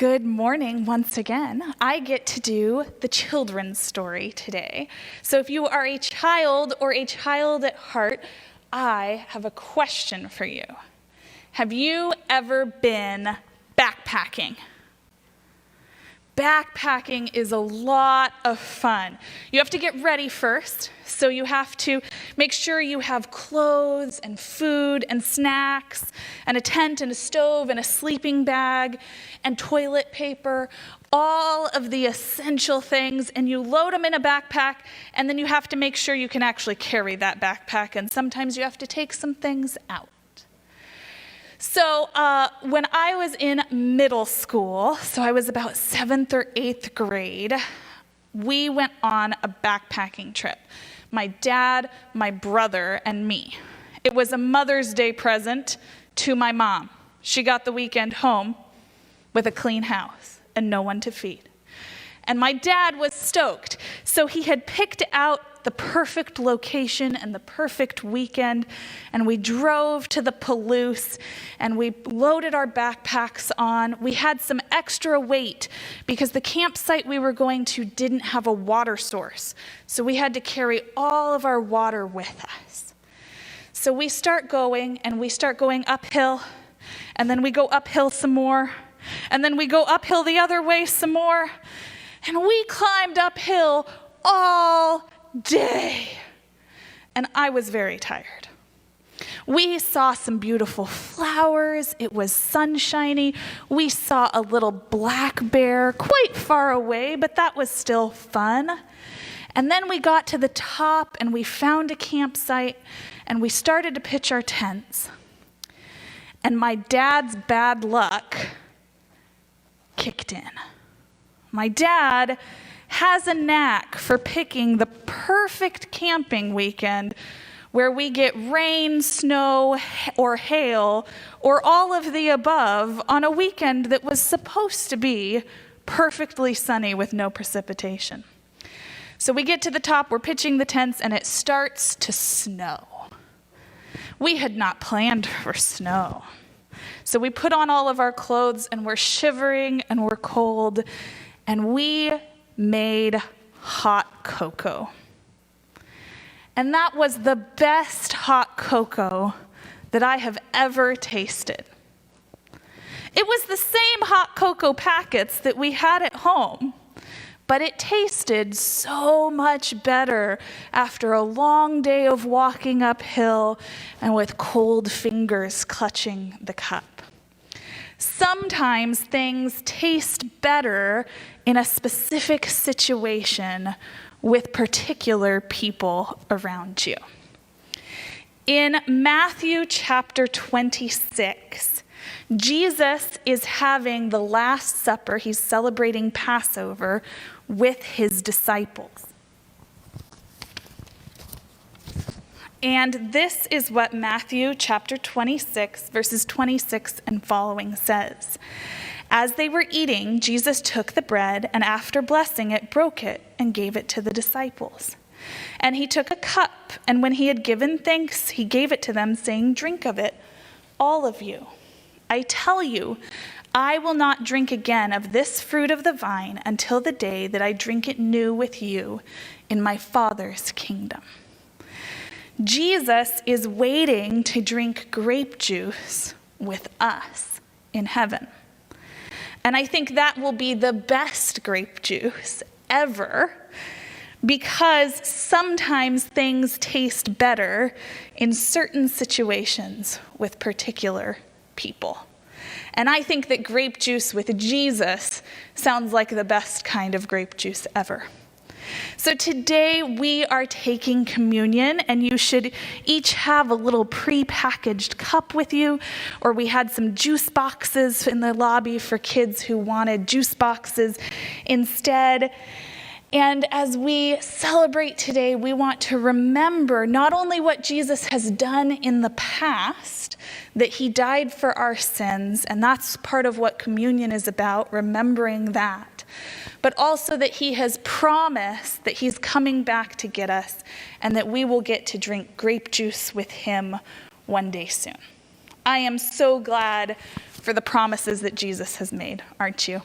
Good morning once again. I get to do the children's story today. So if you are a child or a child at heart, I have a question for you. Have you ever been backpacking? Backpacking is a lot of fun. You have to get ready first, so you have to make sure you have clothes and food and snacks and a tent and a stove and a sleeping bag and toilet paper, all of the essential things, and you load them in a backpack, and then you have to make sure you can actually carry that backpack, and sometimes you have to take some things out. So when I was in middle school, so I was about 7th or 8th grade, we went on a backpacking trip. My dad, my brother, and me. It was a Mother's Day present to my mom. She got the weekend home with a clean house and no one to feed. And my dad was stoked. So he had picked out the perfect location and the perfect weekend, and we drove to the Palouse, and we loaded our backpacks on. We had some extra weight because the campsite we were going to didn't have a water source, so we had to carry all of our water with us. So we start going, and we start going uphill, and then we go uphill some more, and then we go uphill the other way some more, and we climbed uphill all day. And I was very tired. We saw some beautiful flowers. It was sunshiny. We saw a little black bear quite far away, but that was still fun. And then we got to the top and we found a campsite and we started to pitch our tents. And my dad's bad luck kicked in. My dad has a knack for picking the perfect camping weekend where we get rain, snow, or hail, or all of the above on a weekend that was supposed to be perfectly sunny with no precipitation. So we get to the top, we're pitching the tents, and it starts to snow. We had not planned for snow. So we put on all of our clothes, and we're shivering, and we're cold, and we made hot cocoa. And that was the best hot cocoa that I have ever tasted. It was the same hot cocoa packets that we had at home, but it tasted so much better after a long day of walking uphill and with cold fingers clutching the cup. Sometimes things taste better in a specific situation with particular people around you. In Matthew chapter 26, Jesus is having the Last Supper. He's celebrating Passover with his disciples. And this is what Matthew chapter 26, verses 26 and following says. As they were eating, Jesus took the bread and after blessing it, broke it and gave it to the disciples. And he took a cup, and when he had given thanks, he gave it to them, saying, "Drink of it, all of you. I tell you, I will not drink again of this fruit of the vine until the day that I drink it new with you in my Father's kingdom." Jesus is waiting to drink grape juice with us in heaven. And I think that will be the best grape juice ever, because sometimes things taste better in certain situations with particular people. And I think that grape juice with Jesus sounds like the best kind of grape juice ever. So today we are taking communion, and you should each have a little pre-packaged cup with you, or we had some juice boxes in the lobby for kids who wanted juice boxes instead. And as we celebrate today, we want to remember not only what Jesus has done in the past, that he died for our sins, and that's part of what communion is about, remembering that, but also that he has promised that he's coming back to get us and that we will get to drink grape juice with him one day soon. I am so glad for the promises that Jesus has made, aren't you?